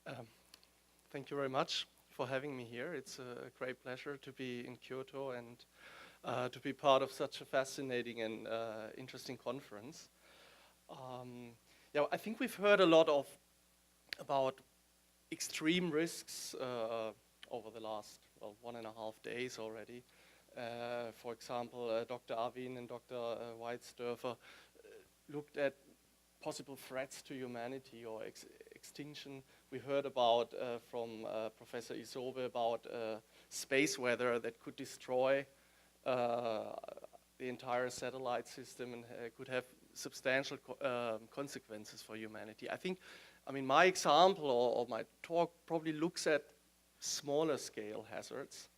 Um, Thank you very much for having me here. It's a great pleasure to be in Kyoto and to be part of such a fascinating and interesting conference. I think we've heard a lot about extreme risks over the last 1.5 days already. For example, Dr. Arvin and Dr. Weitsdörfer looked at possible threats to humanity or extinction. We heard about from Professor Isobe about space weather that could destroy the entire satellite system and could have substantial consequences for humanity. I mean, my example or my talk probably looks at smaller scale hazards.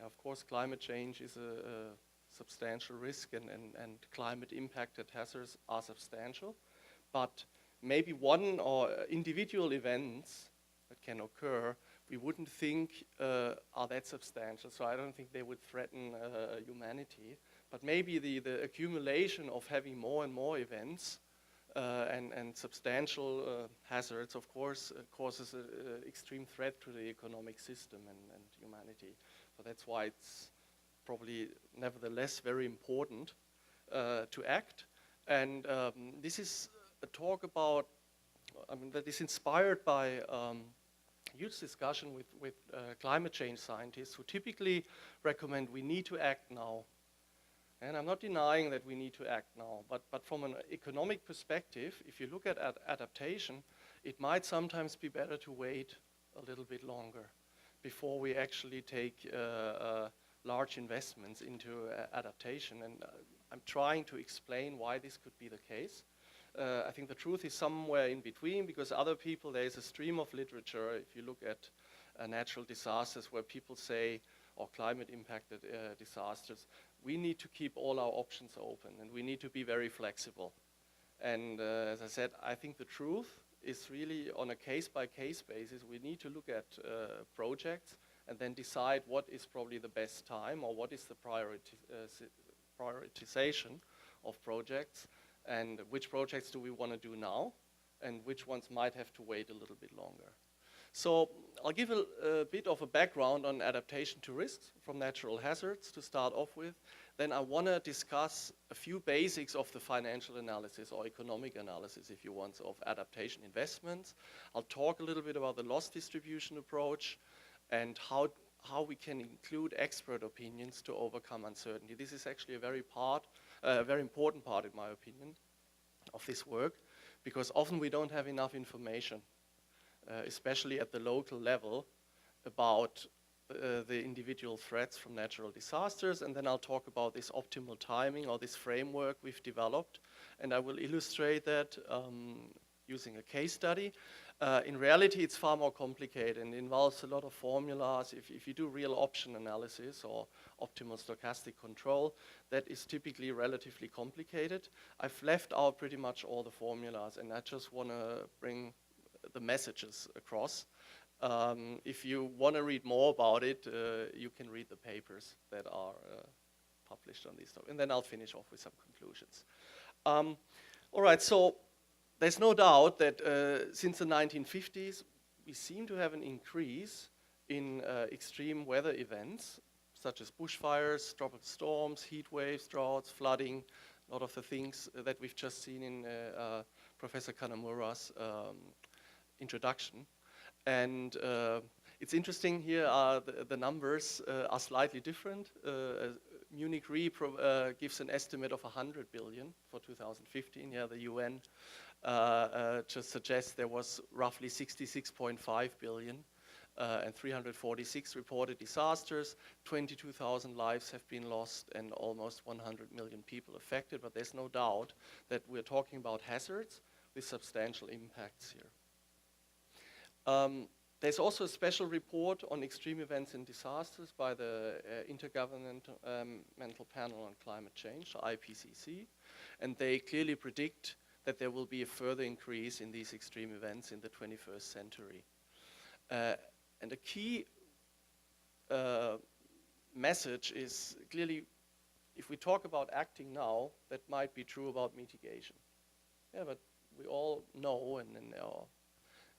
Of course, climate change is a substantial risk and climate impacted hazards are substantial. But maybe one or individual events that can occur, we wouldn't think are that substantial. So I don't think they would threaten humanity. But maybe the accumulation of having more and more events and substantial hazards, of course, causes an extreme threat to the economic system and humanity. So that's why it's probably nevertheless very important to act. And this is a talk about, that is inspired by huge discussion with climate change scientists who typically recommend we need to act now. And I'm not denying that we need to act now, but from an economic perspective, if you look at adaptation, it might sometimes be better to wait a little bit longer before we actually take large investments into adaptation. And I'm trying to explain why this could be the case. I think the truth is somewhere in between, because other people, there is a stream of literature, if you look at natural disasters where people say, or climate impacted disasters, we need to keep all our options open and we need to be very flexible. And as I said, I think the truth is really on a case-by-case basis. We need to look at projects and then decide what is probably the best time or what is the prioritization of projects, and which projects do we want to do now and which ones might have to wait a little bit longer. So I'll give a bit of a background on adaptation to risks from natural hazards to start off with. Then I want to discuss a few basics of the financial analysis or economic analysis, if you want, of adaptation investments. I'll talk a little bit about the loss distribution approach and how we can include expert opinions to overcome uncertainty. This is actually a very important part, in my opinion, of this work, because often we don't have enough information, especially at the local level, about the individual threats from natural disasters. And then I'll talk about this optimal timing or this framework we've developed. And I will illustrate that using a case study. In reality, it's far more complicated and involves a lot of formulas. If you do real option analysis or optimal stochastic control, that is typically relatively complicated. I've left out pretty much all the formulas, and I just want to bring the messages across. If you want to read more about it, you can read the papers that are published on this topic. And then I'll finish off with some conclusions. All right, so there's no doubt that since the 1950s, we seem to have an increase in extreme weather events, such as bushfires, tropical storms, heat waves, droughts, flooding, a lot of the things that we've just seen in Professor Kanamura's introduction. And it's interesting here, the numbers are slightly different. Munich Re gives an estimate of 100 billion for 2015. Yeah, the UN just suggests there was roughly 66.5 billion and 346 reported disasters. 22,000 lives have been lost and almost 100 million people affected. But there's no doubt that we're talking about hazards with substantial impacts here. There's also a special report on extreme events and disasters by the Intergovernmental Panel on Climate Change, the IPCC, and they clearly predict that there will be a further increase in these extreme events in the 21st century. And a key message is clearly, if we talk about acting now, that might be true about mitigation. Yeah, but we all know, and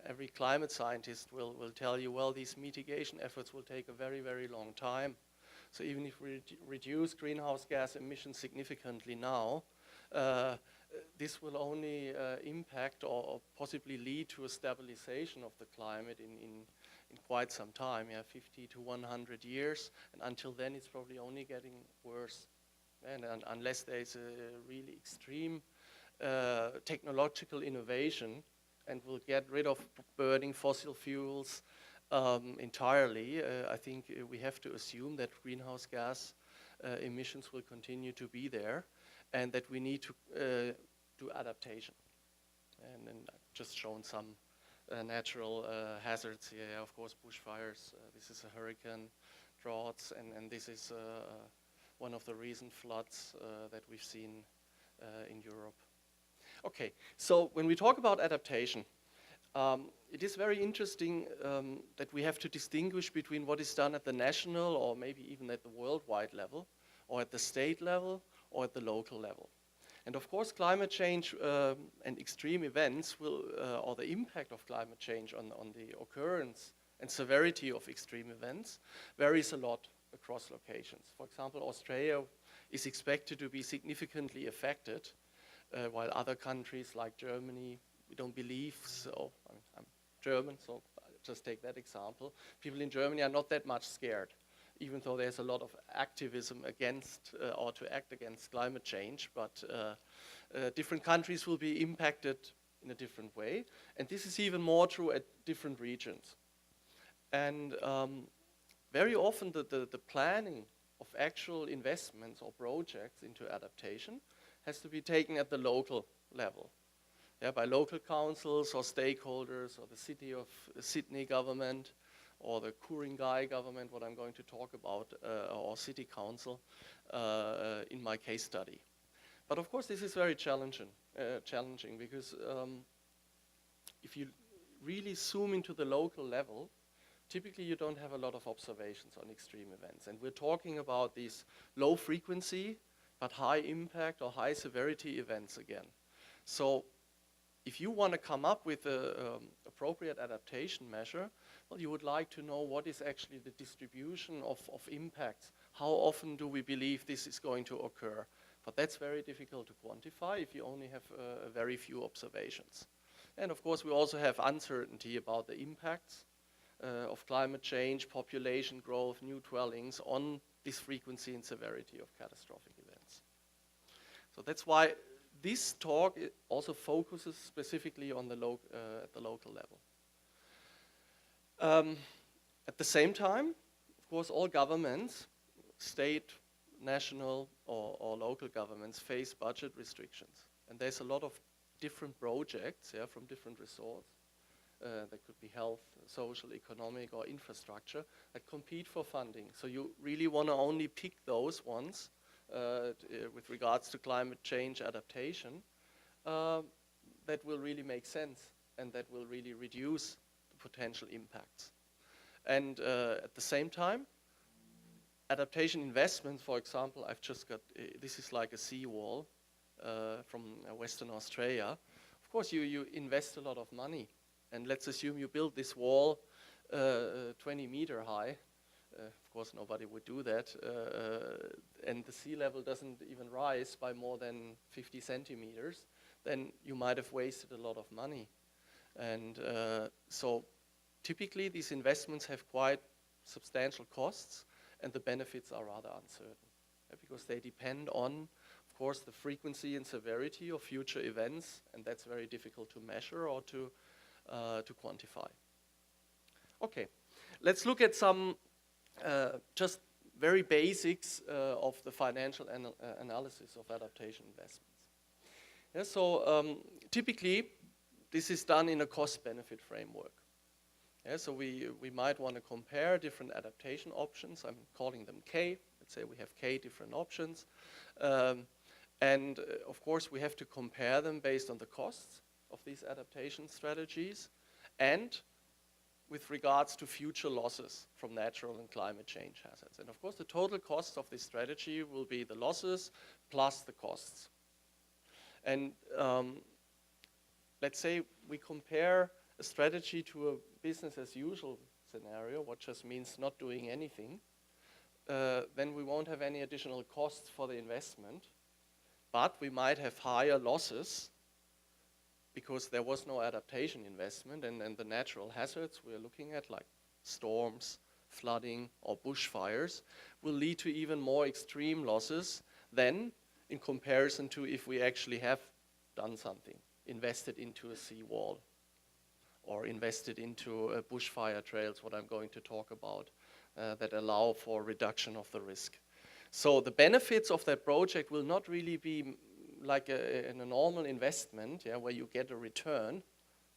every climate scientist will tell you, well, these mitigation efforts will take a very, very long time. So even if we reduce greenhouse gas emissions significantly now, this will only impact or possibly lead to a stabilization of the climate in quite some time, 50 to 100 years. And until then, it's probably only getting worse. And unless there's a really extreme technological innovation and we'll get rid of burning fossil fuels entirely, I think we have to assume that greenhouse gas emissions will continue to be there and that we need to do adaptation. And I've just shown some natural hazards here, of course, bushfires. This is a hurricane, droughts, and this is one of the recent floods that we've seen in Europe. Okay, so when we talk about adaptation, it is very interesting that we have to distinguish between what is done at the national or maybe even at the worldwide level, or at the state level, or at the local level. And of course, climate change and extreme events will, or the impact of climate change on the occurrence and severity of extreme events varies a lot across locations. For example, Australia is expected to be significantly affected, while other countries like Germany, we don't believe so. I'm German, so I'll just take that example. People in Germany are not that much scared, even though there's a lot of activism against or to act against climate change, but different countries will be impacted in a different way. And this is even more true at different regions. And very often the planning of actual investments or projects into adaptation has to be taken at the local level. By local councils or stakeholders or the city of Sydney government or the Ku-ring-gai government, what I'm going to talk about, or city council in my case study. But of course this is very challenging because if you really zoom into the local level, typically you don't have a lot of observations on extreme events. And we're talking about these low frequency but high impact or high severity events again. So if you want to come up with an appropriate adaptation measure, well, you would like to know what is actually the distribution of impacts. How often do we believe this is going to occur? But that's very difficult to quantify if you only have very few observations. And of course, we also have uncertainty about the impacts of climate change, population growth, new dwellings on this frequency and severity of catastrophic events. So that's why this talk also focuses specifically on the at the local level. At the same time, of course, all governments, state, national, or local governments face budget restrictions. And there's a lot of different projects from different resorts. That could be health, social, economic, or infrastructure that compete for funding. So you really want to only pick those ones with regards to climate change adaptation that will really make sense and that will really reduce the potential impacts. And at the same time, adaptation investments, for example, I've just got, this is like a seawall from Western Australia. Of course, you invest a lot of money. And let's assume you build this wall 20 meter high. Of course, nobody would do that. And the sea level doesn't even rise by more than 50 centimeters. Then you might have wasted a lot of money. And so typically these investments have quite substantial costs and the benefits are rather uncertain because they depend on, of course, the frequency and severity of future events, and that's very difficult to measure or to quantify. Okay, let's look at some just very basics of the financial analysis of adaptation investments. Yeah, so typically, this is done in a cost-benefit framework. Yeah, so we might want to compare different adaptation options. I'm calling them K. Let's say we have K different options. And of course, we have to compare them based on the costs of these adaptation strategies and with regards to future losses from natural and climate change hazards. And of course, the total cost of this strategy will be the losses plus the costs. And let's say we compare a strategy to a business as usual scenario, what just means not doing anything, then we won't have any additional costs for the investment, but we might have higher losses because there was no adaptation investment, and the natural hazards we're looking at, like storms, flooding, or bushfires, will lead to even more extreme losses than in comparison to if we actually have done something, invested into a seawall, or invested into bushfire trails, what I'm going to talk about, that allow for reduction of the risk. So the benefits of that project will not really be like in a normal investment, where you get a return.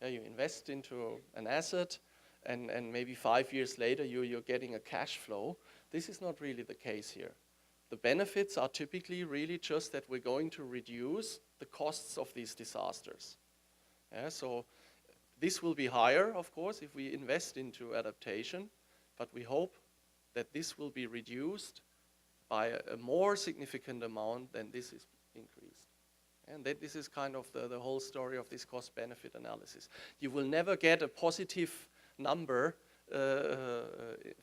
You invest into an asset, and maybe 5 years later you're getting a cash flow. This is not really the case here. The benefits are typically really just that we're going to reduce the costs of these disasters. So this will be higher, of course, if we invest into adaptation, but we hope that this will be reduced by a more significant amount than this is increased. And that this is kind of the whole story of this cost-benefit analysis. You will never get a positive number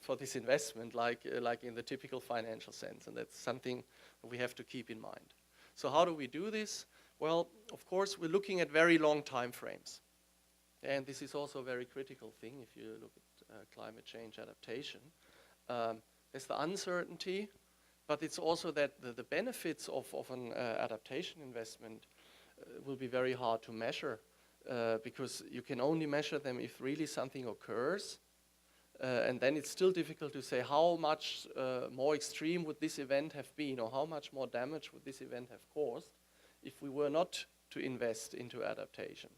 for this investment like in the typical financial sense, and that's something we have to keep in mind. So how do we do this? Well, of course, we're looking at very long time frames. And this is also a very critical thing if you look at climate change adaptation. There's the uncertainty, but it's also that the benefits of an adaptation investment will be very hard to measure because you can only measure them if really something occurs. And then it's still difficult to say how much more extreme would this event have been, or how much more damage would this event have caused if we were not to invest into adaptation.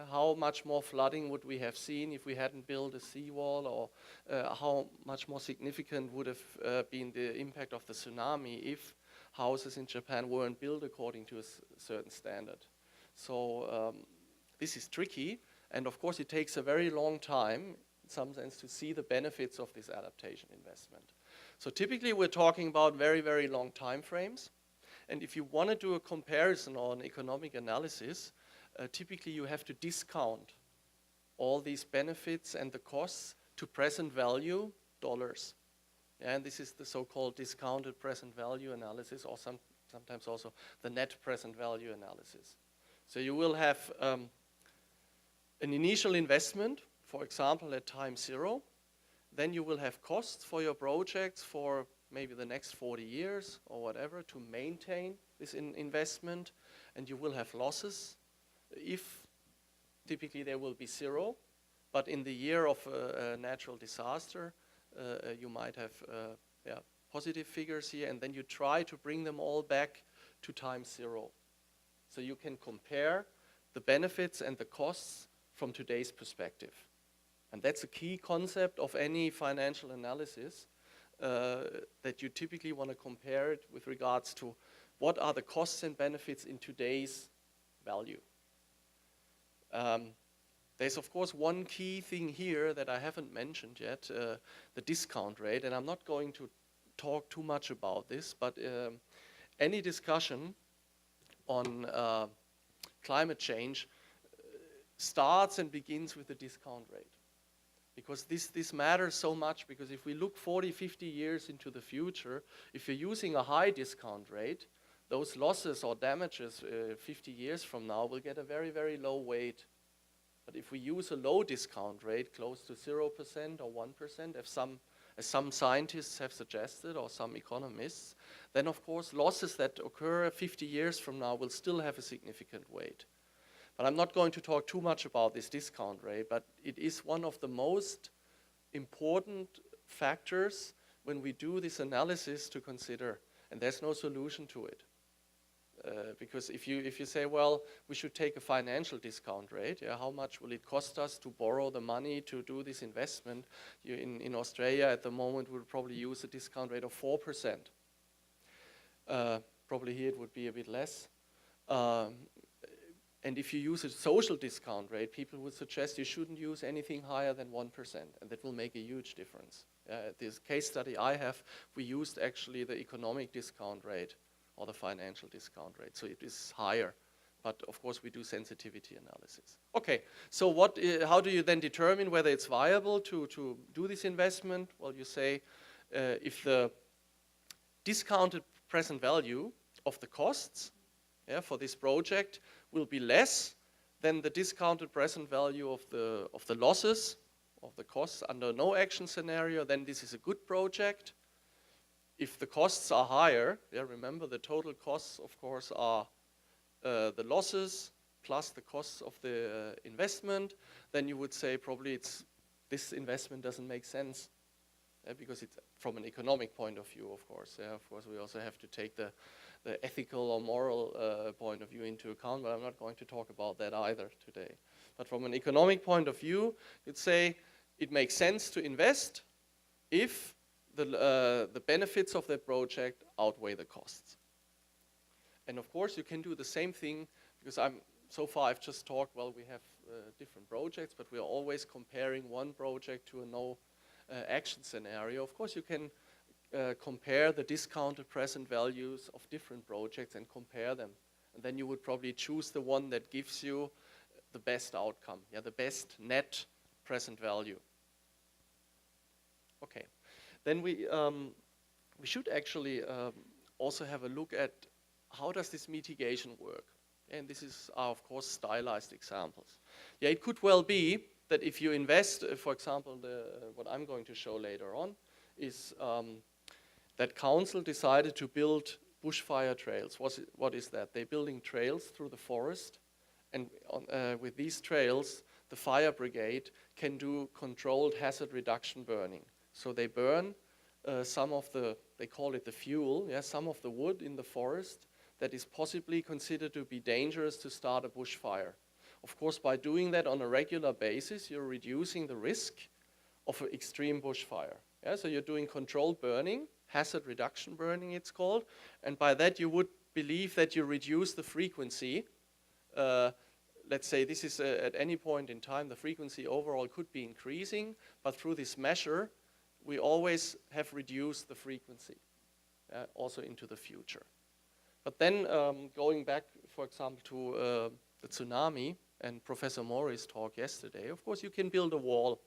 How much more flooding would we have seen if we hadn't built a seawall, or how much more significant would have been the impact of the tsunami if houses in Japan weren't built according to a certain standard. So this is tricky, and of course it takes a very long time in some sense to see the benefits of this adaptation investment. So typically we're talking about very, very long time frames, and if you want to do a comparison or an economic analysis, typically you have to discount all these benefits and the costs to present value dollars. And this is the so-called discounted present value analysis, or sometimes also the net present value analysis. So you will have an initial investment, for example, at time 0. Then you will have costs for your projects for maybe the next 40 years or whatever to maintain this investment, and you will have losses. If typically there will be 0, but in the year of a natural disaster, you might have positive figures here, and then you try to bring them all back to time 0. So you can compare the benefits and the costs from today's perspective. And that's a key concept of any financial analysis, that you typically want to compare it with regards to what are the costs and benefits in today's value. There's of course one key thing here that I haven't mentioned yet, the discount rate, and I'm not going to talk too much about this, but any discussion on climate change starts and begins with the discount rate. Because this matters so much, because if we look 40, 50 years into the future, if you're using a high discount rate, those losses or damages 50 years from now will get a very, very low weight. But if we use a low discount rate, close to 0% or 1%, as some scientists have suggested, or some economists, then of course losses that occur 50 years from now will still have a significant weight. But I'm not going to talk too much about this discount rate, but it is one of the most important factors when we do this analysis to consider, and there's no solution to it. Because if you say, well, we should take a financial discount rate, how much will it cost us to borrow the money to do this investment? In Australia at the moment we'll probably use a discount rate of 4%. Probably here it would be a bit less. And if you use a social discount rate, people would suggest you shouldn't use anything higher than 1%, and that will make a huge difference. This case study I have, we used actually the economic discount rate or the financial discount rate, so it is higher But of course, we do sensitivity analysis. Okay, so how do you then determine whether it's viable to do this investment? Well, you say if the discounted present value of the costs for this project will be less than the discounted present value of the losses of the costs under no action scenario, then this is a good project. If the costs are higher, remember the total costs, of course, are the losses plus the costs of the investment, then you would say probably this investment doesn't make sense because it's from an economic point of view, of course. Of course, we also have to take the ethical or moral point of view into account, but I'm not going to talk about that either today. But from an economic point of view, you'd say it makes sense to invest if the benefits of that project outweigh the costs. And of course, you can do the same thing, because so far I've just talked, well, we have different projects, but we are always comparing one project to a no action scenario. Of course, you can compare the discounted present values of different projects and compare them. And then you would probably choose the one that gives you the best outcome, the best net present value. Okay, then we should actually also have a look at how does this mitigation work? And this is, of course, stylized examples. It could well be that if you invest, for example, what I'm going to show later on, is that council decided to build bushfire trails. What is that? They're building trails through the forest, and with these trails, the fire brigade can do controlled hazard reduction burning. So they burn some of they call it the fuel, some of the wood in the forest that is possibly considered to be dangerous to start a bushfire. Of course, by doing that on a regular basis, you're reducing the risk of an extreme bushfire. So you're doing controlled burning, hazard reduction burning it's called, and by that you would believe that you reduce the frequency. Let's say this is at any point in time, the frequency overall could be increasing, but through this measure, we always have reduced the frequency also into the future. But then going back, for example, to the tsunami and Professor Mori's talk yesterday, of course you can build a wall.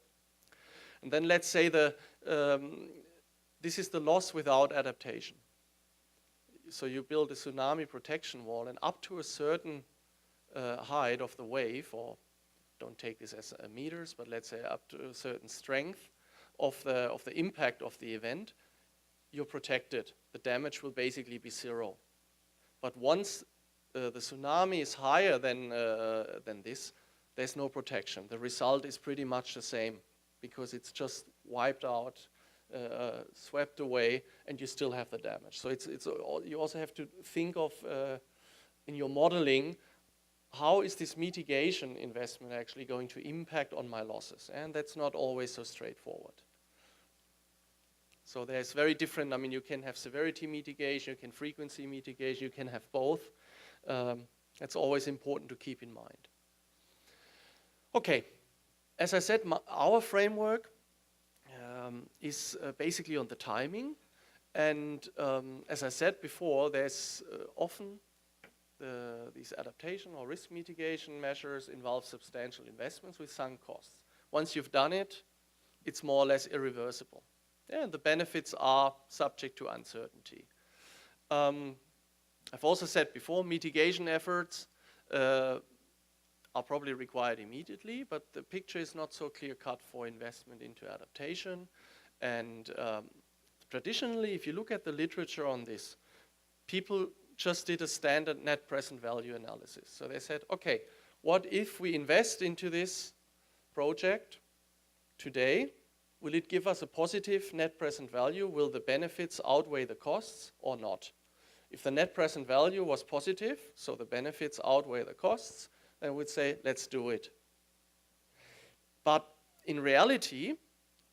And then let's say this is the loss without adaptation. So you build a tsunami protection wall, and up to a certain height of the wave, or don't take this as meters, but let's say up to a certain strength of the impact of the event, you're protected. The damage will basically be zero. But once the tsunami is higher than this, there's no protection. The result is pretty much the same, because it's just wiped out, swept away, and you still have the damage. So you also have to think of, in your modeling, how is this mitigation investment actually going to impact on my losses? And that's not always so straightforward. So there's very different, you can have severity mitigation, you can frequency mitigation, you can have both. That's always important to keep in mind. Okay, as I said, our framework is basically on the timing. And as I said before, there's often these adaptation or risk mitigation measures involve substantial investments with sunk costs. Once you've done it, it's more or less irreversible. And the benefits are subject to uncertainty. I've also said before, mitigation efforts are probably required immediately, but the picture is not so clear-cut for investment into adaptation. And traditionally, if you look at the literature on this, people just did a standard net present value analysis. So they said, okay, what if we invest into this project today? Will it give us a positive net present value? Will the benefits outweigh the costs or not? If the net present value was positive, so the benefits outweigh the costs, then we'd say, let's do it. But in reality,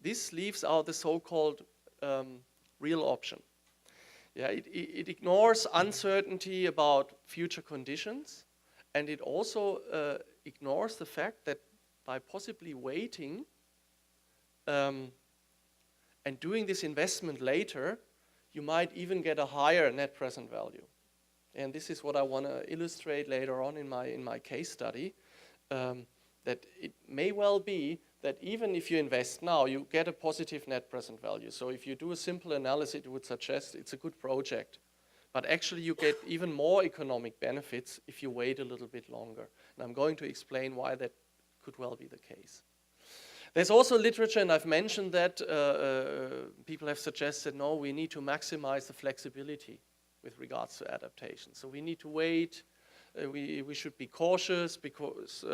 this leaves out the so-called real option. It ignores uncertainty about future conditions, and it also ignores the fact that by possibly waiting and doing this investment later, you might even get a higher net present value. And this is what I want to illustrate later on in my case study, that it may well be that even if you invest now, you get a positive net present value. So if you do a simple analysis, it would suggest it's a good project. But actually you get even more economic benefits if you wait a little bit longer. And I'm going to explain why that could well be the case. There's also literature, and I've mentioned that people have suggested, no, we need to maximize the flexibility with regards to adaptation. So we need to wait. We should be cautious because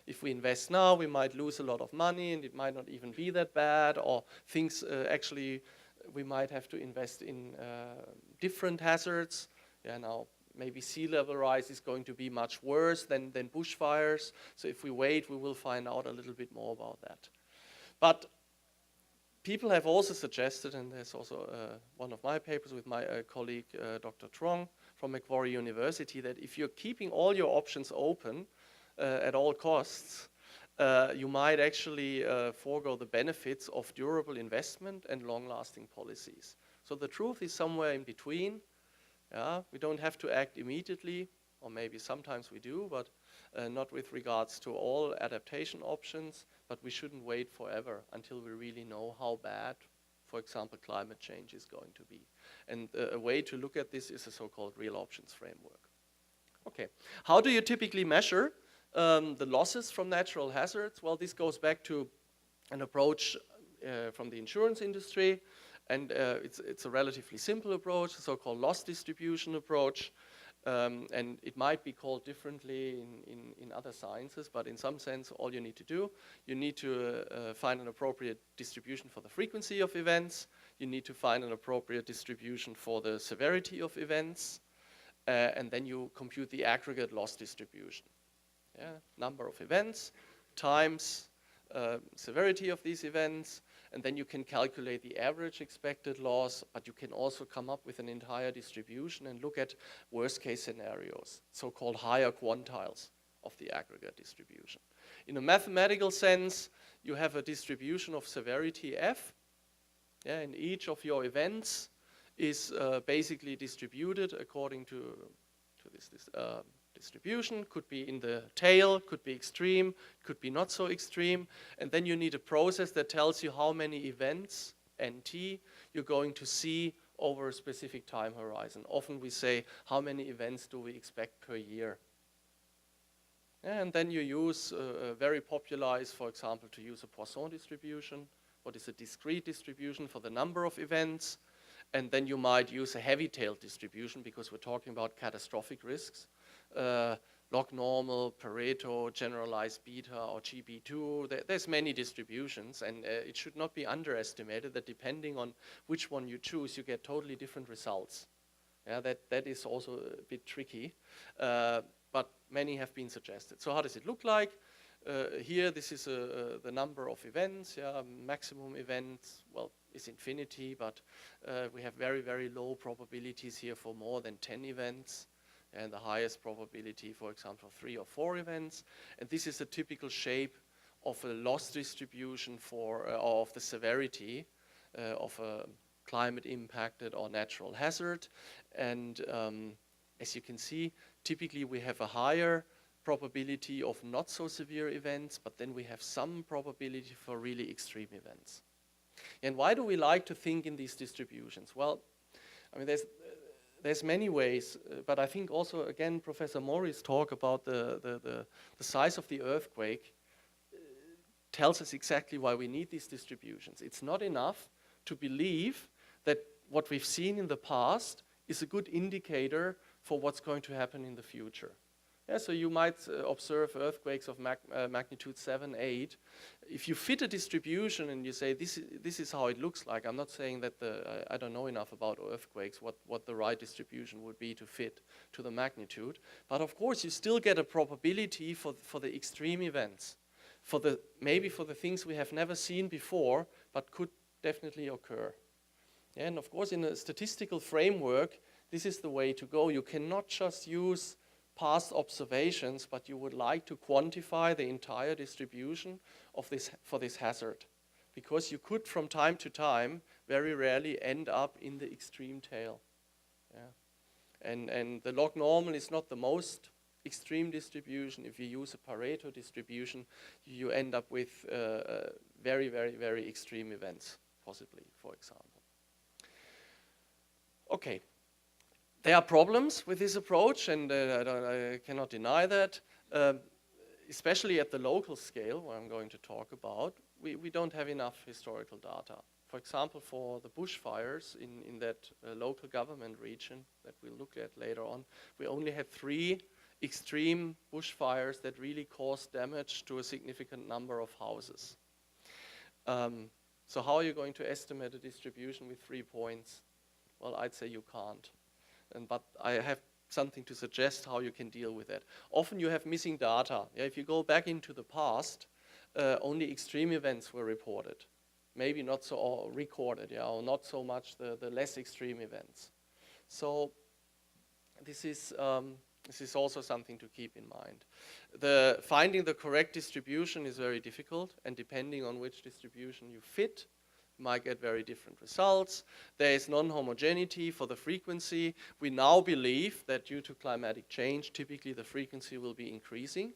if we invest now, we might lose a lot of money and it might not even be that bad, or things actually we might have to invest in different hazards. Yeah, now maybe sea level rise is going to be much worse than bushfires. So if we wait, we will find out a little bit more about that. But people have also suggested, and there's also one of my papers with my colleague, Dr. Trueck from Macquarie University, that if you're keeping all your options open at all costs, you might actually forego the benefits of durable investment and long-lasting policies. So the truth is somewhere in between. Yeah? We don't have to act immediately, or maybe sometimes we do, but not with regards to all adaptation options, but we shouldn't wait forever until we really know how bad, for example, climate change is going to be. And a way to look at this is a so-called real options framework. Okay, how do you typically measure the losses from natural hazards? Well, this goes back to an approach from the insurance industry, and it's a relatively simple approach, a so-called loss distribution approach. And it might be called differently in other sciences, but in some sense, all you need to do, you need to find an appropriate distribution for the frequency of events, you need to find an appropriate distribution for the severity of events, and then you compute the aggregate loss distribution. Yeah? Number of events times severity of these events, and then you can calculate the average expected loss, but you can also come up with an entire distribution and look at worst case scenarios, so-called higher quantiles of the aggregate distribution. In a mathematical sense, you have a distribution of severity F, yeah, and each of your events is basically distributed according to this distribution. Could be in the tail, could be extreme, could be not so extreme. And then you need a process that tells you how many events, NT, you're going to see over a specific time horizon. Often we say, how many events do we expect per year? And then you use very popularized, for example, to use a Poisson distribution. What is a discrete distribution for the number of events? And then you might use a heavy-tailed distribution because we're talking about catastrophic risks. Log normal, Pareto, generalized beta, or GB2. There's many distributions, and it should not be underestimated that depending on which one you choose, you get totally different results. Yeah, that is also a bit tricky, but many have been suggested. So how does it look like? Here, this is the number of events. Yeah, maximum events, well, is infinity, but we have very, very low probabilities here for more than 10 events. And the highest probability, for example, 3 or 4 events. And this is a typical shape of a loss distribution for of the severity of a climate impacted or natural hazard. And as you can see, typically we have a higher probability of not so severe events, but then we have some probability for really extreme events. And why do we like to think in these distributions? Well, I mean, there's many ways, but I think also, again, Professor Mori's talk about the size of the earthquake tells us exactly why we need these distributions. It's not enough to believe that what we've seen in the past is a good indicator for what's going to happen in the future. Yeah, so you might observe earthquakes of magnitude 7, 8. If you fit a distribution and you say this is how it looks like, I'm not saying that I don't know enough about earthquakes, what the right distribution would be to fit to the magnitude. But of course, you still get a probability for the extreme events, maybe for the things we have never seen before, but could definitely occur. Yeah, and of course, in a statistical framework, this is the way to go. You cannot just use past observations, but you would like to quantify the entire distribution of for this hazard, because you could from time to time very rarely end up in the extreme tail. Yeah. And the log normal is not the most extreme distribution. If you use a Pareto distribution, you end up with very, very, very extreme events, possibly, for example. Okay. There are problems with this approach, and I cannot deny that. Especially at the local scale, where I'm going to talk about, we don't have enough historical data. For example, for the bushfires in that local government region that we'll look at later on, we only had 3 extreme bushfires that really caused damage to a significant number of houses. So how are you going to estimate a distribution with 3 points? Well, I'd say you can't. But I have something to suggest how you can deal with that. Often you have missing data. Yeah, if you go back into the past, only extreme events were reported. Maybe not so, or recorded, yeah, or not so much the less extreme events. So this is also something to keep in mind. Finding the correct distribution is very difficult, and depending on which distribution you fit, you might get very different results. There is non-homogeneity for the frequency. We now believe that due to climatic change, typically the frequency will be increasing.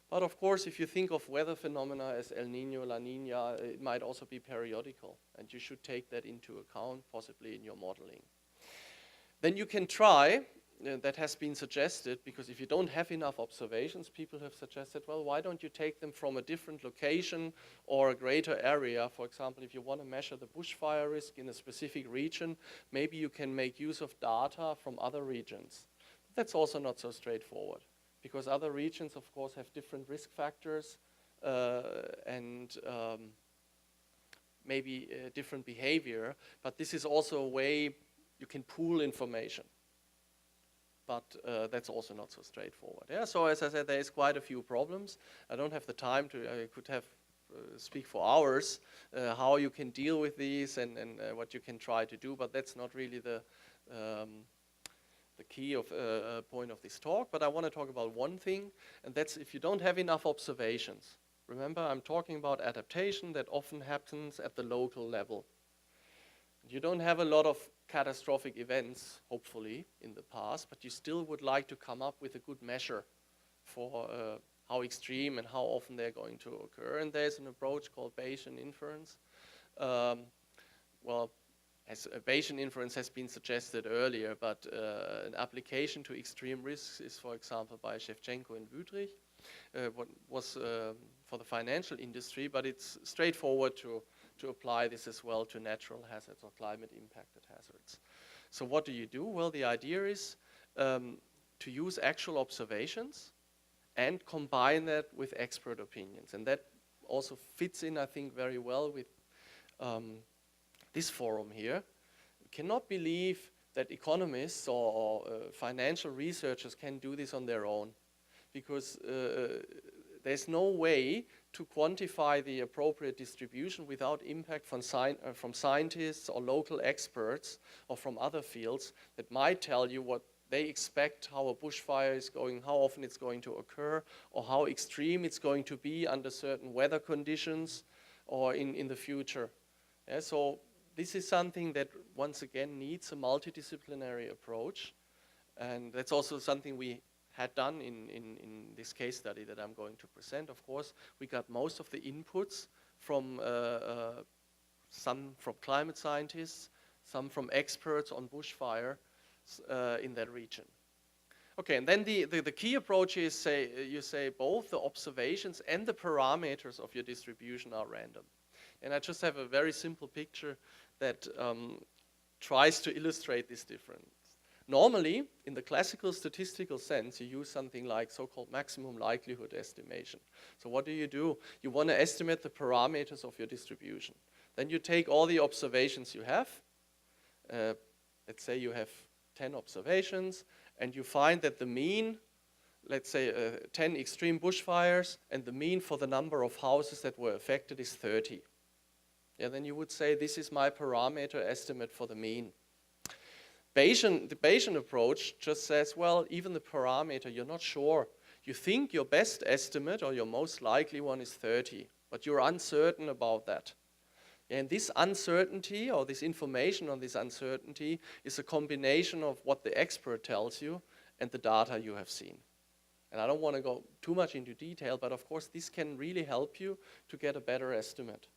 But of course, if you think of weather phenomena as El Niño, La Niña, it might also be periodical, and you should take that into account, possibly in your modeling. Then you can try, that has been suggested, because if you don't have enough observations, people have suggested, well, why don't you take them from a different location or a greater area? For example, if you want to measure the bushfire risk in a specific region, maybe you can make use of data from other regions. That's also not so straightforward, because other regions, of course, have different risk factors and maybe different behavior, but this is also a way you can pool information. But that's also not so straightforward. Yeah? So as I said, there is quite a few problems. I don't have the time to, I could have speak for hours how you can deal with these and what you can try to do, but that's not really the key of point of this talk. But I want to talk about one thing, and that's if you don't have enough observations. Remember, I'm talking about adaptation that often happens at the local level. You don't have a lot of catastrophic events, hopefully, in the past, but you still would like to come up with a good measure for how extreme and how often they're going to occur. And there's an approach called Bayesian inference. Well, as Bayesian inference has been suggested earlier, but an application to extreme risks is, for example, by Shevchenko and Wüthrich. What was for the financial industry, but it's straightforward to apply this as well to natural hazards or climate impacted hazards. So what do? Well, the idea is to use actual observations and combine that with expert opinions. And that also fits in, I think, very well with this forum here. We cannot believe that economists or financial researchers can do this on their own, because there's no way to quantify the appropriate distribution without impact from scientists or local experts or from other fields that might tell you what they expect, how a bushfire is going, how often it's going to occur, or how extreme it's going to be under certain weather conditions or in the future. Yeah, so this is something that, once again, needs a multidisciplinary approach. And that's also something we had done in this case study that I'm going to present. Of course, we got most of the inputs from some from climate scientists, some from experts on bushfire in that region. Okay, and then the key approach is you say both the observations and the parameters of your distribution are random. And I just have a very simple picture that tries to illustrate this difference. Normally, in the classical statistical sense, you use something like so-called maximum likelihood estimation. So what do? You want to estimate the parameters of your distribution. Then you take all the observations you have. Let's say you have 10 observations, and you find that the mean, let's say 10 extreme bushfires, and the mean for the number of houses that were affected is 30. Yeah, then you would say this is my parameter estimate for the mean. The Bayesian approach just says, well, even the parameter, you're not sure. You think your best estimate or your most likely one is 30, but you're uncertain about that. And this uncertainty, or this information on this uncertainty, is a combination of what the expert tells you and the data you have seen. And I don't want to go too much into detail, but of course this can really help you to get a better estimate,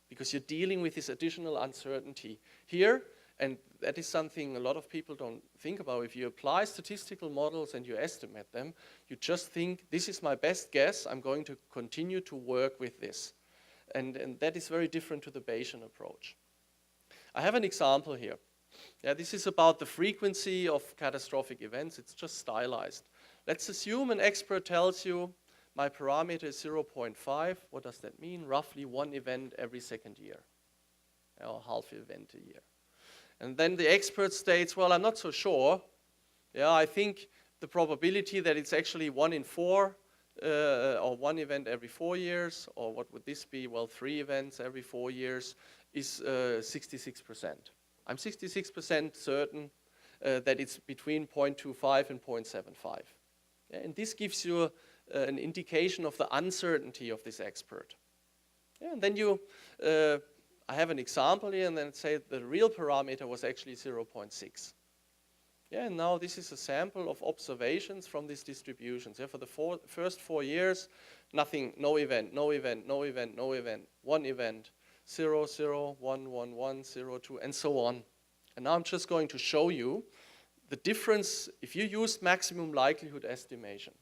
because you're dealing with this additional uncertainty here, and that is something a lot of people don't think about. If you apply statistical models and you estimate them, you just think, this is my best guess, I'm going to continue to work with this. And that is very different to the Bayesian approach. I have an example here. Yeah, this is about the frequency of catastrophic events. It's just stylized. Let's assume an expert tells you, my parameter is 0.5. What does that mean? Roughly 1 event every second year, or half event a year. And then the expert states, well, I'm not so sure. Yeah, I think the probability that it's actually 1 in 4, or 1 event every 4 years, or what would this be? Well, 3 events every 4 years is 66%. I'm 66% certain that it's between 0.25 and 0.75. Yeah, and this gives you an indication of the uncertainty of this expert. Yeah, and then I have an example here, and then say the real parameter was actually 0.6. Yeah, and now this is a sample of observations from these distributions. Yeah, for the first 4 years, nothing, no event, no event, no event, no event, 1 event, 0, 0, 1, 1, 1, 0, 2, and so on. And now I'm just going to show you the difference if you use maximum likelihood estimation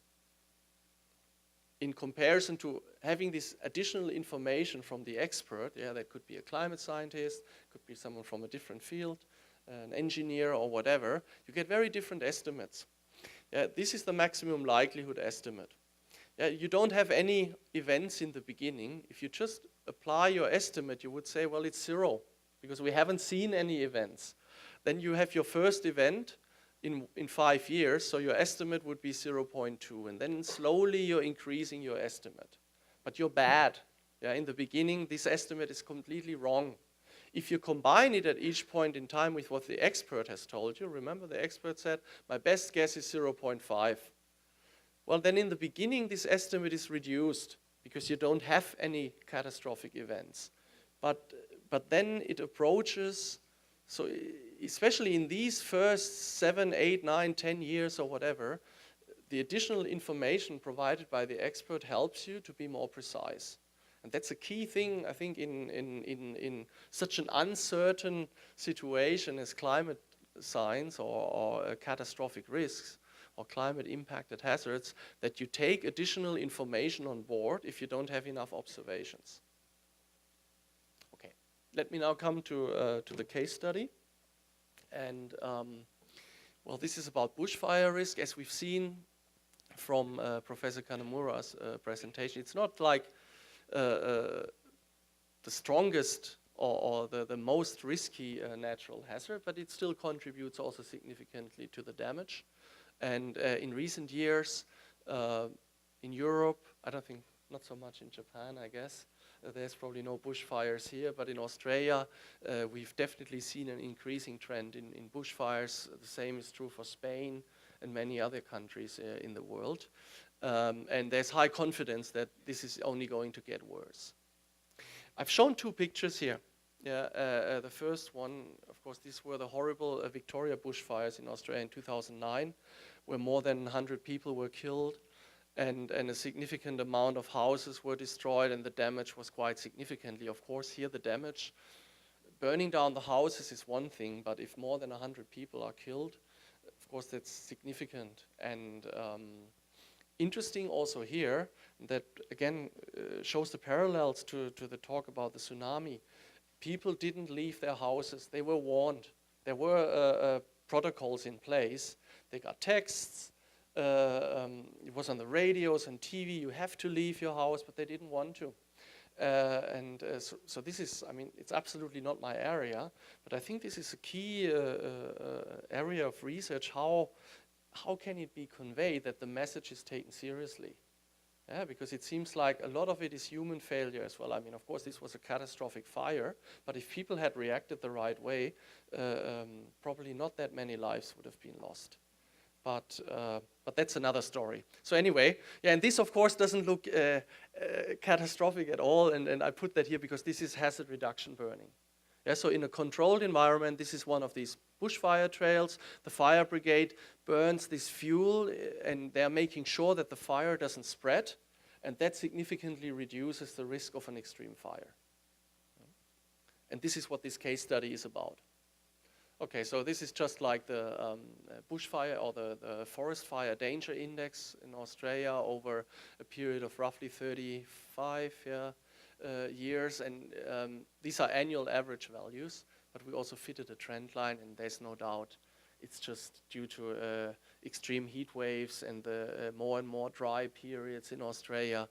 in comparison to having this additional information from the expert. Yeah, that could be a climate scientist, could be someone from a different field, an engineer or whatever. You get very different estimates. Yeah, this is the maximum likelihood estimate. Yeah, you don't have any events in the beginning. If you just apply your estimate, you would say, well, it's 0, because we haven't seen any events. Then you have your first event in 5 years, so your estimate would be 0.2, and then slowly you're increasing your estimate. But you're bad. Yeah, in the beginning, this estimate is completely wrong. If you combine it at each point in time with what the expert has told you, remember the expert said, my best guess is 0.5. Well, then in the beginning, this estimate is reduced because you don't have any catastrophic events. But then it approaches, so especially in these first 7, 8, 9, 10 years or whatever, the additional information provided by the expert helps you to be more precise. And that's a key thing, I think, in such an uncertain situation as climate science or catastrophic risks or climate impacted hazards, that you take additional information on board if you don't have enough observations. Okay, let me now come to the case study. And well, this is about bushfire risk. As we've seen from Professor Kanamura's presentation, it's not like the strongest or the most risky natural hazard, but it still contributes also significantly to the damage. And in recent years, in Europe, I don't think, not so much in Japan, I guess, there's probably no bushfires here, but in Australia, we've definitely seen an increasing trend in bushfires. The same is true for Spain and many other countries in the world. And there's high confidence that this is only going to get worse. I've shown 2 pictures here. Yeah, the first one, of course, these were the horrible Victoria bushfires in Australia in 2009, where more than 100 people were killed, and a significant amount of houses were destroyed, and the damage was quite significantly. Of course, here the damage, burning down the houses is one thing, but if more than 100 people are killed, of course, that's significant. And interesting also here, that again shows the parallels to the talk about the tsunami. People didn't leave their houses. They were warned. There were protocols in place. They got texts. It was on the radios and TV. You have to leave your house, but they didn't want to. So this is, I mean, it's absolutely not my area, but I think this is a key area of research. How can it be conveyed that the message is taken seriously? Yeah, because it seems like a lot of it is human failure as well. I mean, of course, this was a catastrophic fire, but if people had reacted the right way, probably not that many lives would have been lost. but that's another story. So anyway, yeah, and this of course doesn't look catastrophic at all, and I put that here because this is hazard reduction burning. Yeah, so in a controlled environment, this is one of these bushfire trails. The fire brigade burns this fuel, and they're making sure that the fire doesn't spread, and that significantly reduces the risk of an extreme fire. And this is what this case study is about. Okay, so this is just like the bushfire or the forest fire danger index in Australia over a period of roughly 35 years, and these are annual average values, but we also fitted a trend line, and there's no doubt it's just due to extreme heat waves and the more and more dry periods in Australia.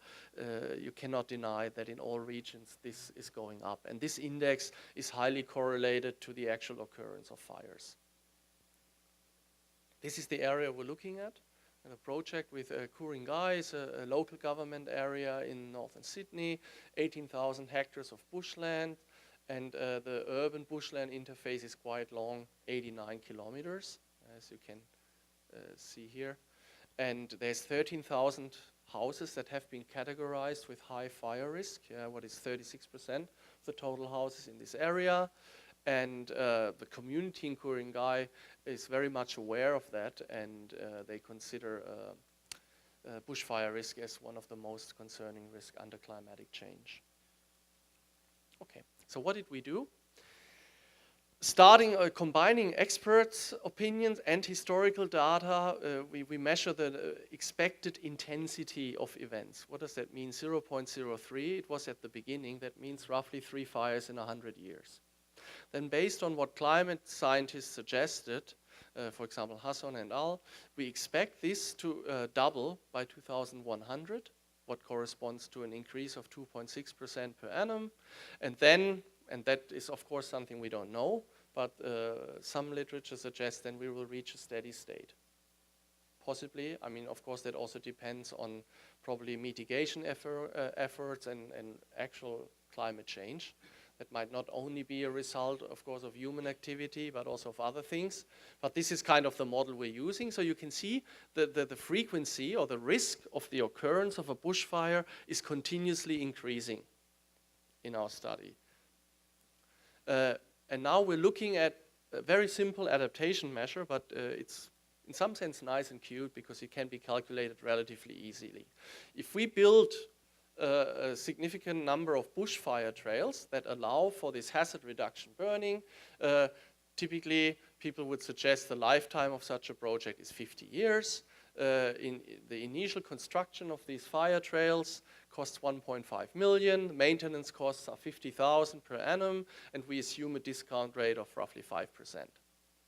You cannot deny that in all regions this is going up, and this index is highly correlated to the actual occurrence of fires. This is the area we're looking at. And a project with Ku-ring-gai is a local government area in northern Sydney, 18,000 hectares of bushland, and the urban bushland interface is quite long, 89 kilometers, as you can see here. And there's 13,000 houses that have been categorized with high fire risk, what is 36% of the total houses in this area. And the community in Ku-ring-gai is very much aware of that, and they consider bushfire risk as one of the most concerning risks under climatic change. Okay, so what did we do? Combining experts' opinions and historical data, we measure the expected intensity of events. What does that mean? 0.03, it was at the beginning. That means roughly 3 fires in 100 years. Then based on what climate scientists suggested, for example, Hasson and al., we expect this to double by 2100, what corresponds to an increase of 2.6% per annum. And then, and that is of course something we don't know, but some literature suggests then we will reach a steady state. Possibly, I mean, of course, that also depends on probably mitigation efforts and actual climate change. That might not only be a result, of course, of human activity, but also of other things. But this is kind of the model we're using. So you can see the frequency or the risk of the occurrence of a bushfire is continuously increasing in our study. And now we're looking at a very simple adaptation measure, but it's in some sense nice and cute because it can be calculated relatively easily. If we build a significant number of bushfire trails that allow for this hazard reduction burning. Typically, people would suggest the lifetime of such a project is 50 years. In the initial construction of these fire trails costs 1.5 million. Maintenance costs are 50,000 per annum, and we assume a discount rate of roughly 5%.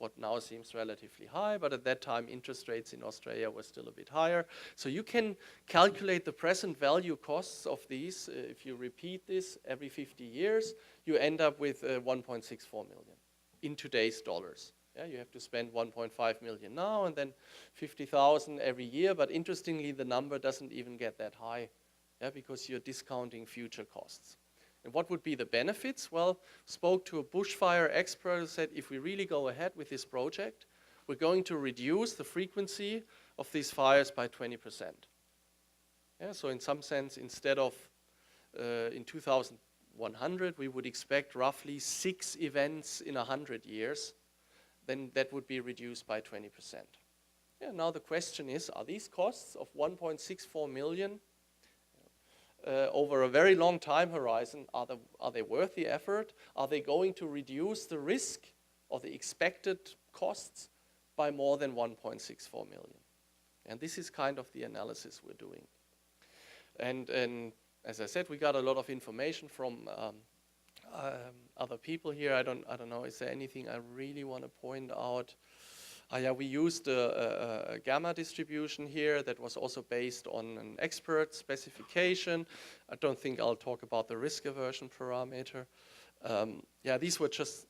What now seems relatively high, but at that time interest rates in Australia were still a bit higher. So you can calculate the present value costs of these. If you repeat this every 50 years, you end up with 1.64 million in today's dollars. Yeah, you have to spend 1.5 million now and then 50,000 every year, but interestingly the number doesn't even get that high, because you're discounting future costs. And what would be the benefits? Well, spoke to a bushfire expert who said if we really go ahead with this project, we're going to reduce the frequency of these fires by 20%. Yeah, so in some sense, instead of in 2100, we would expect roughly 6 events in 100 years, then that would be reduced by 20%. Yeah, now the question is, are these costs of 1.64 million over a very long time horizon, are they worth the effort? Are they going to reduce the risk or the expected costs by more than 1.64 million? And this is kind of the analysis we're doing. And as I said, we got a lot of information from other people here. I don't know, is there anything I really want to point out? Yeah, we used a gamma distribution here that was also based on an expert specification. I don't think I'll talk about the risk aversion parameter. Yeah, these were just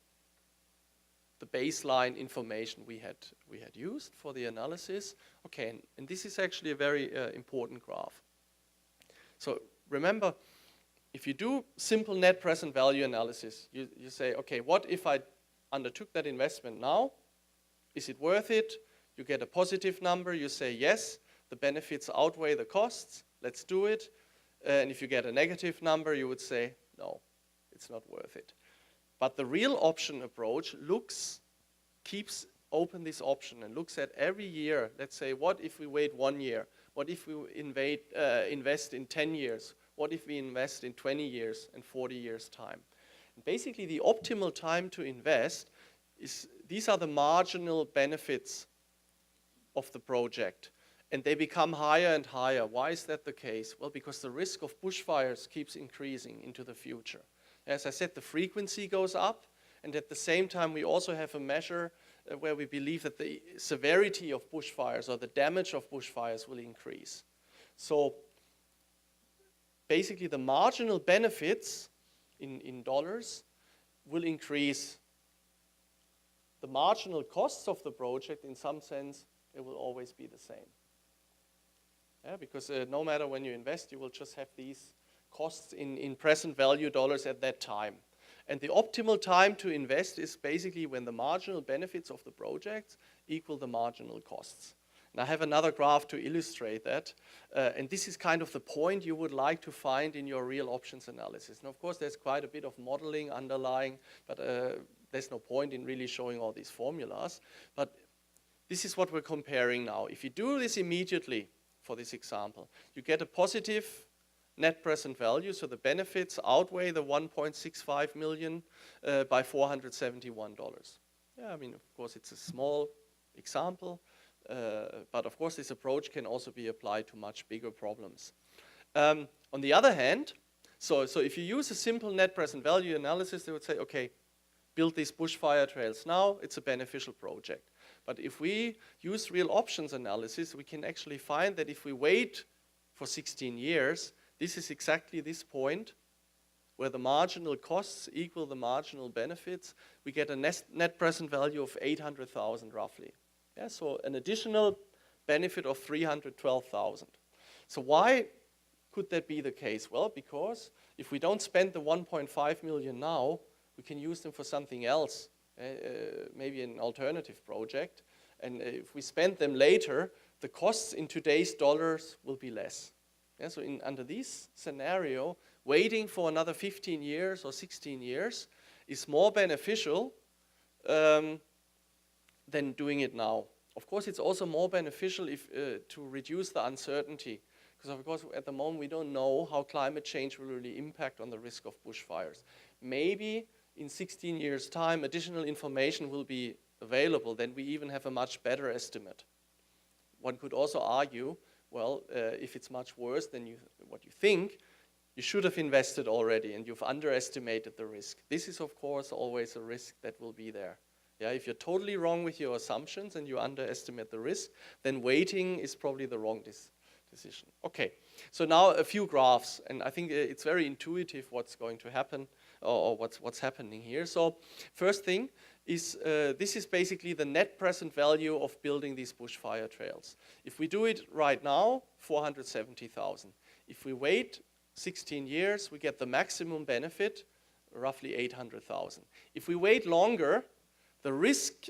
the baseline information we had used for the analysis. Okay, and this is actually a very important graph. So remember, if you do simple net present value analysis, you say, okay, what if I undertook that investment now? Is it worth it? You get a positive number, you say yes, the benefits outweigh the costs, let's do it. And if you get a negative number, you would say, no, it's not worth it. But the real option approach keeps open this option and looks at every year. Let's say, what if we wait 1 year? What if we invest in 10 years? What if we invest in 20 years and 40 years' time? And basically, the optimal time to invest these are the marginal benefits of the project. And they become higher and higher. Why is that the case? Well, because the risk of bushfires keeps increasing into the future. As I said, the frequency goes up, and at the same time, we also have a measure where we believe that the severity of bushfires or the damage of bushfires will increase. So basically, the marginal benefits in dollars will increase. The marginal costs of the project, in some sense, it will always be the same. Yeah, because no matter when you invest, you will just have these costs in present value dollars at that time. And the optimal time to invest is basically when the marginal benefits of the project equal the marginal costs. And I have another graph to illustrate that. And this is kind of the point you would like to find in your real options analysis. And of course, there's quite a bit of modeling underlying, but there's no point in really showing all these formulas. But this is what we're comparing now. If you do this immediately, for this example, you get a positive net present value, so the benefits outweigh the 1.65 million by $471. Yeah, I mean, of course, it's a small example, but of course, this approach can also be applied to much bigger problems. On the other hand, so if you use a simple net present value analysis, they would say, okay, build these bushfire trails now, it's a beneficial project. But if we use real options analysis, we can actually find that if we wait for 16 years, this is exactly this point where the marginal costs equal the marginal benefits. We get a net present value of 800,000 roughly. Yeah, so an additional benefit of 312,000. So why could that be the case? Well, because if we don't spend the 1.5 million now, we can use them for something else, maybe an alternative project. And if we spend them later, the costs in today's dollars will be less. Yeah, so under this scenario, waiting for another 15 years or 16 years is more beneficial than doing it now. Of course, it's also more beneficial to reduce the uncertainty. Because of course, at the moment, we don't know how climate change will really impact on the risk of bushfires. Maybe in 16 years' time, additional information will be available, then we even have a much better estimate. One could also argue, well, if it's much worse than what you think, you should have invested already and you've underestimated the risk. This is, of course, always a risk that will be there. Yeah, if you're totally wrong with your assumptions and you underestimate the risk, then waiting is probably the wrong decision. Okay, so now a few graphs, and I think it's very intuitive what's going to happen or what's happening here. So first thing is this is basically the net present value of building these bushfire trails. If we do it right now, 470,000. If we wait 16 years, we get the maximum benefit, roughly 800,000. If we wait longer, the risk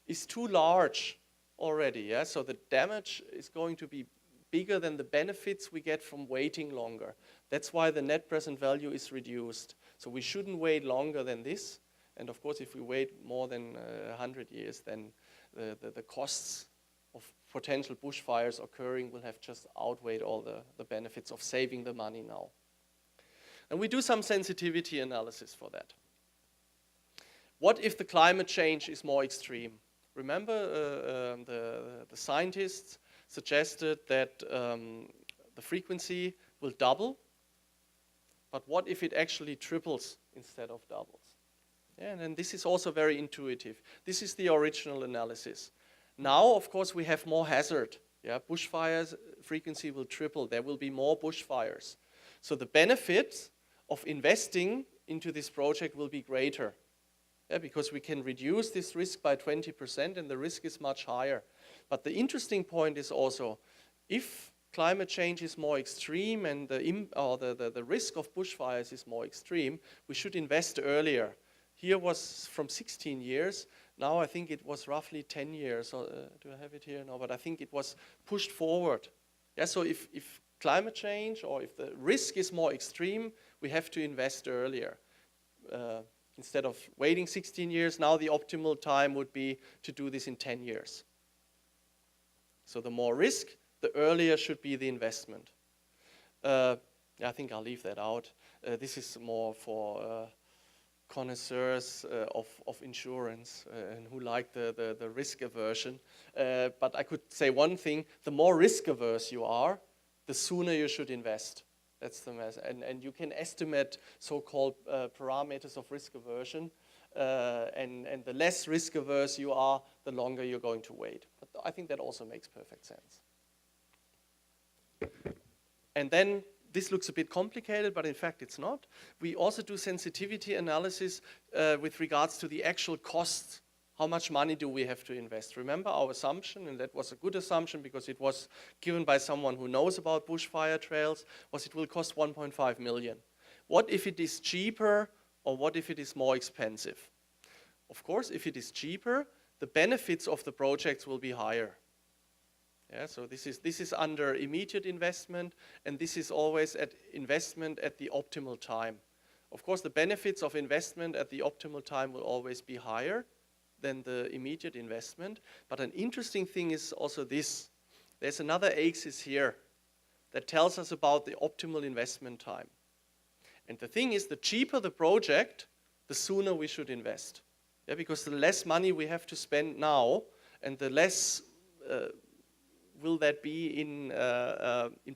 is too large already, yeah? So the damage is going to be bigger than the benefits we get from waiting longer. That's why the net present value is reduced. So we shouldn't wait longer than this. And of course, if we wait more than 100 years, then the costs of potential bushfires occurring will have just outweighed all the benefits of saving the money now. And we do some sensitivity analysis for that. What if the climate change is more extreme? Remember, the scientists suggested that the frequency will double, but what if it actually triples instead of doubles? Yeah, and then this is also very intuitive. This is the original analysis. Now, of course, we have more hazard. Yeah, bushfires frequency will triple. There will be more bushfires. So the benefits of investing into this project will be greater. Yeah, because we can reduce this risk by 20% and the risk is much higher. But the interesting point is also, if climate change is more extreme and the risk of bushfires is more extreme, we should invest earlier. Here was from 16 years. now I think it was roughly 10 years. So, do I have it here? No, but I think it was pushed forward. Yeah, so if climate change or if the risk is more extreme, we have to invest earlier. Instead of waiting 16 years, now the optimal time would be to do this in 10 years. So the more risk, the earlier should be the investment. I think I'll leave that out. This is more for connoisseurs of insurance and who like the risk aversion. But I could say one thing, the more risk averse you are, the sooner you should invest. That's the mess. And you can estimate so-called parameters of risk aversion. And the less risk averse you are, the longer you're going to wait. But I think that also makes perfect sense. And then this looks a bit complicated, but in fact it's not. We also do sensitivity analysis with regards to the actual costs. How much money do we have to invest? Remember our assumption, and that was a good assumption because it was given by someone who knows about bushfire trails, was it will cost 1.5 million. What if it is cheaper, or what if it is more expensive? Of course, if it is cheaper, the benefits of the projects will be higher. Yeah, so this is under immediate investment, and this is always at investment at the optimal time. Of course, the benefits of investment at the optimal time will always be higher than the immediate investment. But an interesting thing is also this. There's another axis here that tells us about the optimal investment time. And the thing is, the cheaper the project, the sooner we should invest. Yeah, because the less money we have to spend now, and the less will that be in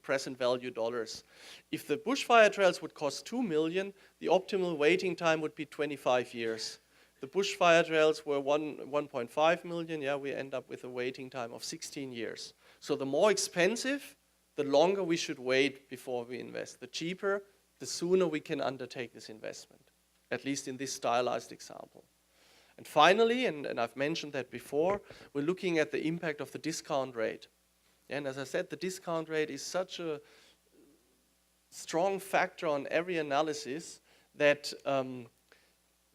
present value dollars. If the bushfire trails would cost 2 million, the optimal waiting time would be 25 years. The bushfire trails were 1.5 million, yeah, we end up with a waiting time of 16 years. So the more expensive, the longer we should wait before we invest. The cheaper, the sooner we can undertake this investment, at least in this stylized example. And finally, and I've mentioned that before, we're looking at the impact of the discount rate. And as I said, the discount rate is such a strong factor on every analysis that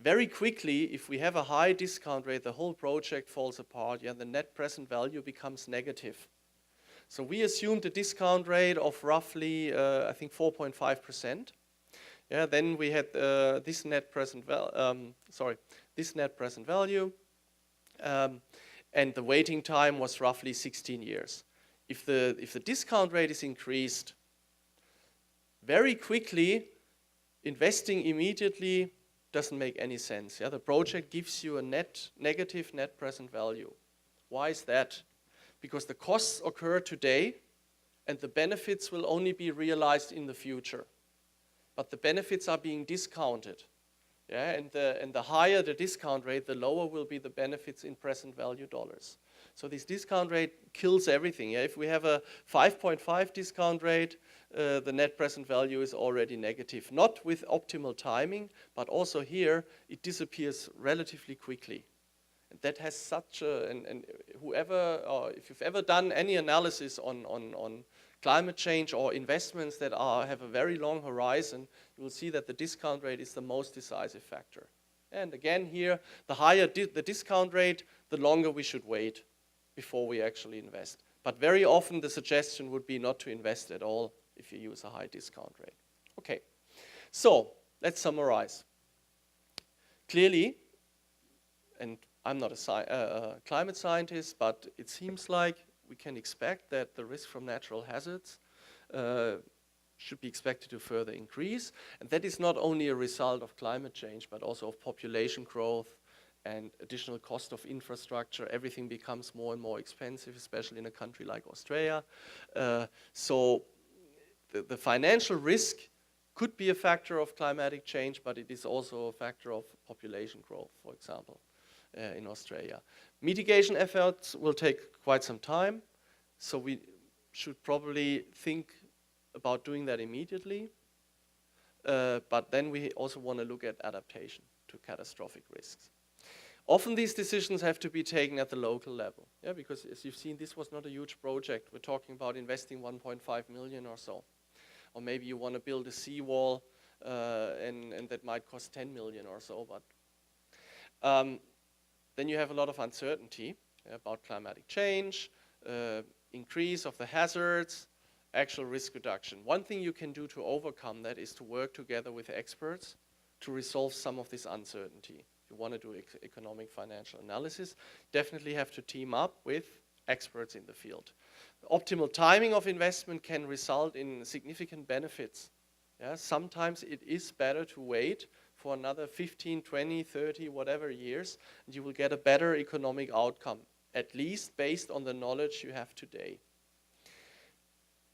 very quickly, if we have a high discount rate, the whole project falls apart. Yeah, the net present value becomes negative. So we assumed a discount rate of roughly, I think, 4.5%. Yeah, then we had this net present value, and the waiting time was roughly 16 years. If the discount rate is increased, very quickly, investing immediately doesn't make any sense. Yeah, the project gives you a negative net present value. Why is that? Because the costs occur today, and the benefits will only be realized in the future. But the benefits are being discounted. Yeah, and the higher the discount rate, the lower will be the benefits in present value dollars. So this discount rate kills everything. Yeah? If we have a 5.5 discount rate, the net present value is already negative. Not with optimal timing, but also here, it disappears relatively quickly. And that has such a, and whoever, or if you've ever done any analysis on climate change or investments that have a very long horizon, you will see that the discount rate is the most decisive factor. And again here, the higher the discount rate, the longer we should wait before we actually invest. But very often the suggestion would be not to invest at all if you use a high discount rate. Okay, so let's summarize. Clearly, and I'm not a climate scientist, but it seems like we can expect that the risk from natural hazards should be expected to further increase. And that is not only a result of climate change, but also of population growth and additional cost of infrastructure. Everything becomes more and more expensive, especially in a country like Australia. So the financial risk could be a factor of climatic change, but it is also a factor of population growth, for example, in Australia. Mitigation efforts will take quite some time, so we should probably think about doing that immediately. But then we also want to look at adaptation to catastrophic risks. Often these decisions have to be taken at the local level, yeah, because as you've seen, this was not a huge project. We're talking about investing 1.5 million or so. Or maybe you want to build a seawall and that might cost 10 million or so. But then you have a lot of uncertainty about climatic change, increase of the hazards, actual risk reduction. One thing you can do to overcome that is to work together with experts to resolve some of this uncertainty. If you want to do economic financial analysis, definitely have to team up with experts in the field. The optimal timing of investment can result in significant benefits. Yeah, sometimes it is better to wait for another 15, 20, 30, whatever years, and you will get a better economic outcome, at least based on the knowledge you have today.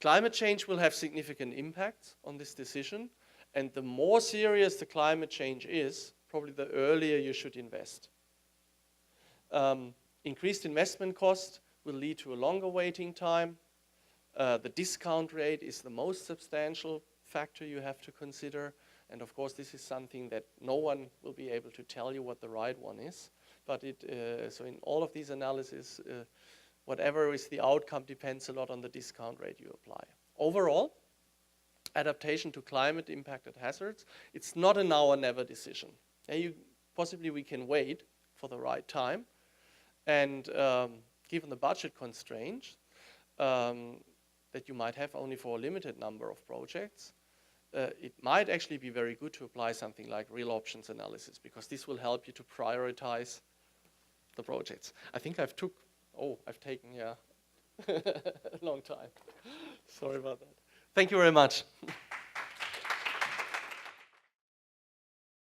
Climate change will have significant impacts on this decision, and the more serious the climate change is, probably the earlier you should invest. Increased investment cost will lead to a longer waiting time. The discount rate is the most substantial factor you have to consider. And of course, this is something that no one will be able to tell you what the right one is. But so in all of these analyses, whatever is the outcome depends a lot on the discount rate you apply. Overall, adaptation to climate impacted hazards, it's not a now or never decision. Possibly we can wait for the right time. And given the budget constraints that you might have only for a limited number of projects, it might actually be very good to apply something like real options analysis, because this will help you to prioritize the projects. I think I've taken a long time. Sorry about that. Thank you very much.